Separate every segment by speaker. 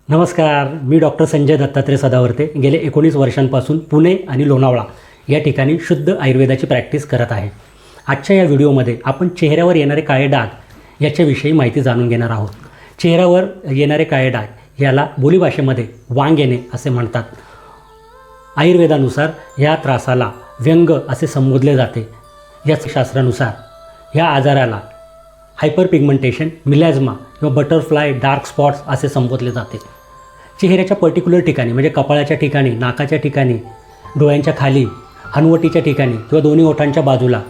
Speaker 1: नमस्कार, मी डॉक्टर संजय दत्तात्रय सदावर्ते गेले 19 वर्षांपासून पुणे आणि लोणावळा या ठिकाणी शुद्ध आयुर्वेदाची प्रॅक्टिस करत आहे. आजच्या या व्हिडिओमध्ये आपण चेहऱ्यावर येणारे काळे डाग याच्याविषयी माहिती जाणून घेणार आहोत. चेहऱ्यावर येणारे काळे डाग याला बोलीभाषेमध्ये वांग येणे असे म्हणतात. आयुर्वेदानुसार या त्रासाला व्यंग असे संबोधले जाते. या शास्त्रानुसार या आजाराला हायपर पिगमेंटेशन, मिलॅझ्मा किंवा बटरफ्लाय डार्क स्पॉट्स असे संबोधले जाते. चेहऱ्याच्या पर्टिक्युलर ठिकाणी म्हणजे कपाळाच्या ठिकाणी, नाकाच्या ठिकाणी, डोळ्यांच्या खाली, हनवटीच्या ठिकाणी किंवा दोन्ही ओठांच्या बाजूला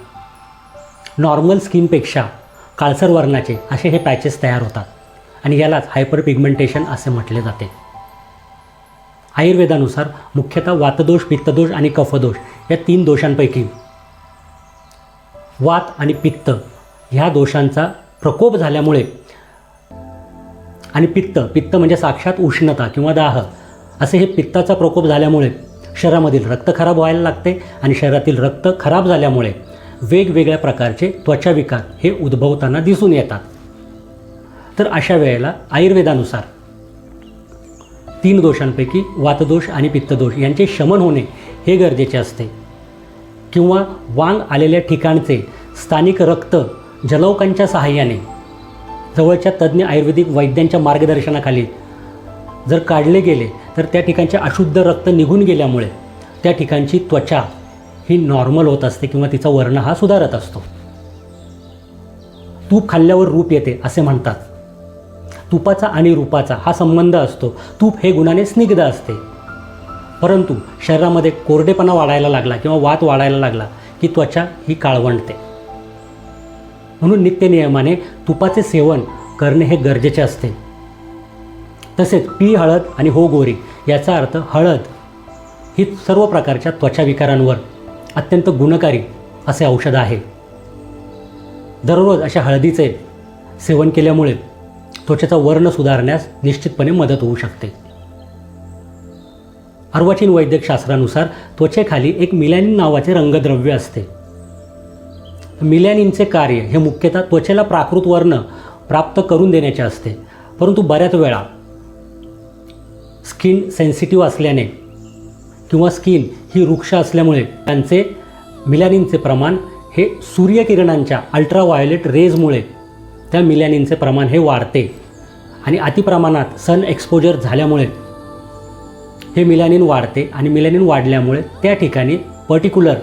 Speaker 1: नॉर्मल स्किनपेक्षा काळसर वर्णाचे असे हे पॅचेस तयार होतात आणि यालाच हायपर पिगमेंटेशन असे म्हटले जाते. आयुर्वेदानुसार मुख्यतः वातदोष, पित्तदोष आणि कफदोष या 3 दोषांपैकी वात आणि पित्त ह्या दोषांचा प्रकोप झाल्यामुळे आणि पित्त म्हणजे साक्षात उष्णता किंवा दाह असे हे पित्ताचा प्रकोप झाल्यामुळे शरीरामधील रक्त खराब व्हायला लागते आणि शरीरातील रक्त खराब झाल्यामुळे वेगवेगळ्या प्रकारचे त्वचाविकार हे उद्भवताना दिसून येतात. तर अशा वेळेला आयुर्वेदानुसार 3 दोषांपैकी वातदोष आणि पित्तदोष यांचे शमन होणे हे गरजेचे असते. किंवा वांग आलेल्या ठिकाणचे स्थानिक रक्त जलौकांच्या सहाय्याने जवळच्या तज्ज्ञ आयुर्वेदिक वैद्यांच्या मार्गदर्शनाखाली जर काढले गेले तर त्या ठिकाणचे अशुद्ध रक्त निघून गेल्यामुळे त्या ठिकाणची त्वचा ही नॉर्मल होत असते किंवा तिचा वर्ण हा सुधारत असतो. तूप खाल्ल्यावर रूप येते असे म्हणतात. तुपाचा आणि रूपाचा हा संबंध असतो. तूप हे गुणाने स्निग्ध असते, परंतु शरीरामध्ये कोरडेपणा वाढायला लागला किंवा वात वाढायला लागला की त्वचा ही काळवंडते. म्हणून नित्यनियमाने तुपाचे सेवन करणे हे गरजेचे असते. तसेच पी हळद आणि हो गोरी याचा अर्थ हळद ही सर्व प्रकारच्या त्वचाविकारांवर अत्यंत गुणकारी असे औषध आहे. दररोज अशा हळदीचे सेवन केल्यामुळे त्वचेचा वर्ण सुधारण्यास निश्चितपणे मदत होऊ शकते. अर्वाचीन वैद्यकशास्त्रानुसार त्वचेखाली एक मिलॅनिन नावाचे रंगद्रव्य असते. मिलॅनिनचे कार्य हे मुख्यतः त्वचेला प्राकृत वर्ण प्राप्त करून देण्याचे असते, परंतु बऱ्याच वेळा स्किन सेन्सिटिव्ह असल्याने किंवा स्किन ही रुक्ष असल्यामुळे त्यांचे मिलॅनिनचे प्रमाण हे सूर्यकिरणांच्या अल्ट्राव्हायोलेट रेजमुळे त्या मिलॅनिनचे प्रमाण हे वाढते आणि अतिप्रमाणात सन एक्सपोजर झाल्यामुळे हे मिलॅनिन वाढते आणि मिलॅनिन वाढल्यामुळे त्या ठिकाणी पर्टिक्युलर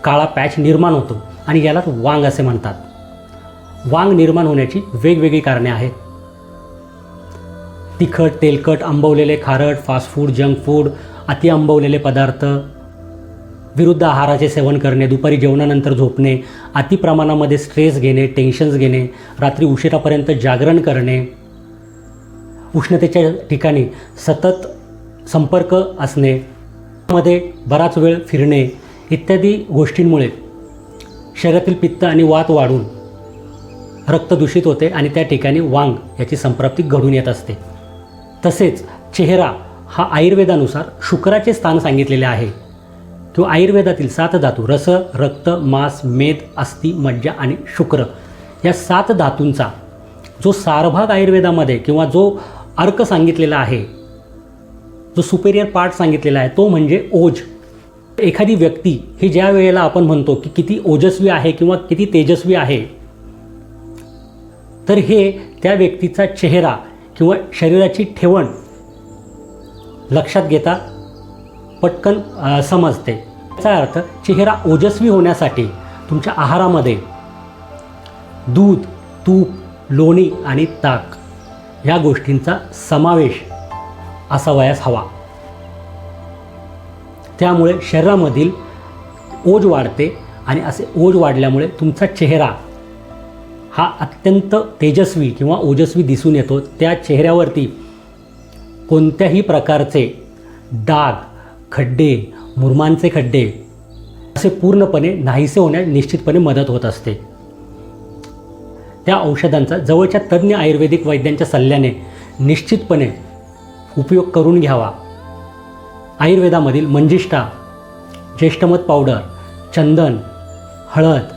Speaker 1: काळा पॅच निर्माण होतो आणि यालाच वांग असे म्हणतात. वांग निर्माण होण्याची वेगवेगळी कारणे आहेत. तिखट, तेलकट, आंबवलेले खारट, फास्ट फूड, जंक फूड, अति आंबवलेले पदार्थ, विरुद्ध आहाराचे सेवन करणे, दुपारी जेवणानंतर झोपणे, अति प्रमाणामध्ये स्ट्रेस घेणे, टेन्शन्स घेणे, रात्री उशिरापर्यंत जागरण करणे, उष्णतेच्या ठिकाणी सतत संपर्क असणे, मध्ये बराच वेळ फिरणे इत्यादी गोष्टींमुळे शरीरातील पित्त आणि वात वाढून रक्त दूषित होते आणि त्या ठिकाणी वांग याची संप्राप्ती घडून येत असते. तसेच चेहरा हा आयुर्वेदानुसार शुक्राचे स्थान सांगितलेले आहे. किंवा आयुर्वेदातील 7 धातू रस, रक्त, मांस, मेद, अस्थि, मज्जा आणि शुक्र या 7 धातूंचा जो सारभाग आयुर्वेदामध्ये किंवा जो अर्क सांगितलेला आहे, जो सुपेरियर पार्ट सांगितलेला आहे तो म्हणजे ओज. एखादी व्यक्ती ही ज्या वेळेला आपण म्हणतो की किती ओजस्वी आहे किंवा किती तेजस्वी आहे, तर हे त्या व्यक्तीचा चेहरा किंवा शरीराची ठेवण लक्षात घेता पटकन समजते. याचा अर्थ चेहरा ओजस्वी होण्यासाठी तुमच्या आहारामध्ये दूध, तूप, लोणी आणि ताक या गोष्टींचा समावेश असावयास हवा. त्यामुळे शरीरामधील ओज वाढते आणि असे ओज वाढल्यामुळे तुमचा चेहरा हा अत्यंत तेजस्वी किंवा ओजस्वी दिसून येतो. त्या चेहऱ्यावरती कोणत्याही प्रकारचे डाग, खड्डे, मुरमांचे खड्डे असे पूर्णपणे नाहीसे होण्यास निश्चितपणे मदत होत असते. त्या औषधांचा जवळच्या तज्ज्ञ आयुर्वेदिक वैद्यांच्या सल्ल्याने निश्चितपणे उपयोग करून घ्यावा. आयुर्वेदामधील मंजिष्ठा, ज्येष्ठमध पावडर, चंदन, हळद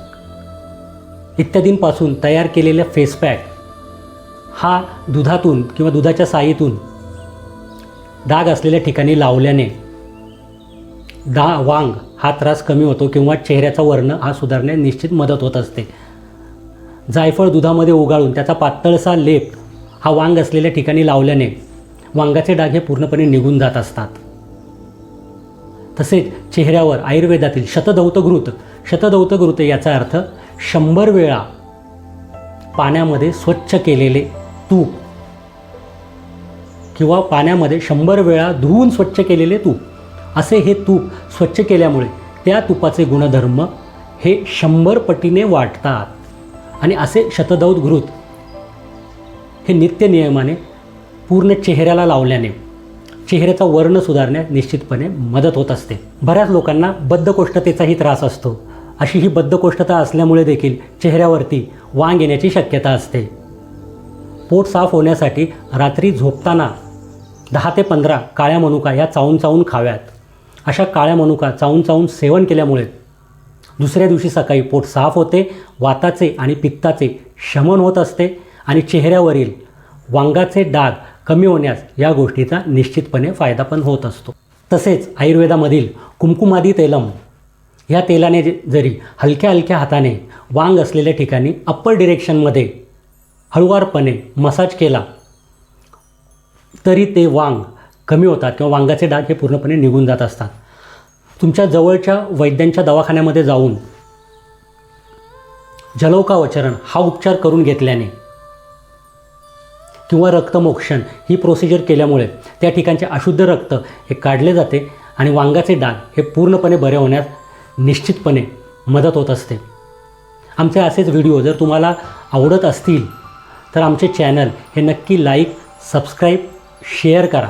Speaker 1: इत्यादींपासून तयार केलेले फेस पॅक हा दुधातून किंवा दुधाच्या सायीतून डाग असलेल्या ठिकाणी लावल्याने वांग हा त्रास कमी होतो किंवा चेहऱ्याचा वर्ण हा सुधारण्यास निश्चित मदत होत असते. जायफळ दुधामध्ये उगाळून त्याचा पातळसा लेप हा वांग असलेल्या ठिकाणी लावल्याने वांगाचे डाग हे पूर्णपणे निघून जात असतात. तसेच चेहऱ्यावर आयुर्वेदातील शतदौतघृत याचा अर्थ 100 वेळा पाण्यामध्ये स्वच्छ केलेले तूप किंवा पाण्यामध्ये 100 वेळा धुवून स्वच्छ केलेले तूप, असे हे तूप स्वच्छ केल्यामुळे त्या तुपाचे गुणधर्म हे 100 पटीने वाढतात. आणि असे शतदौतघृत हे नित्यनियमाने पूर्ण चेहऱ्याला लावल्याने चेहऱ्याचा वर्ण सुधारण्यास निश्चितपणे मदत होत असते. बऱ्याच लोकांना बद्धकोष्ठतेचाही त्रास असतो. अशी ही बद्धकोष्ठता असल्यामुळे देखील चेहऱ्यावरती वांग येण्याची शक्यता असते. पोट साफ होण्यासाठी रात्री झोपताना 10 ते 15 काळ्या मनुका या चावून खाव्यात. अशा काळ्या मनुका चावून सेवन केल्यामुळे दुसऱ्या दिवशी सकाळी पोट साफ होते, वाताचे आणि पित्ताचे शमन होत असते आणि चेहऱ्यावरील वांगाचे डाग कमी होण्यास या गोष्टीचा निश्चितपणे फायदा पण होत असतो. तसेच आयुर्वेदामधील कुमकुमादी तैलम या तेलाने जरी हलक्या हाताने वांग असलेल्या ठिकाणी अप्पर डिरेक्शनमध्ये हळुवारपणे मसाज केला तरी ते वांग कमी होतात किंवा वांगाचे डाग हे पूर्णपणे निघून जात असतात. तुमच्या जवळच्या वैद्यांच्या दवाखान्यामध्ये जाऊन जलौकावचरण हा उपचार करून घेतल्याने किंवा रक्तमोक्षण ही प्रोसिजर केल्यामुळे त्या ठिकाणचे अशुद्ध रक्त हे काढले जाते आणि वांगाचे डाग हे पूर्णपणे बरे होण्यास निश्चितपणे मदत होत असते. आमचे असेच व्हिडिओ जर तुम्हाला आवडत असतील तर आमचे चॅनल हे नक्की लाईक, सबस्क्राईब, शेअर करा.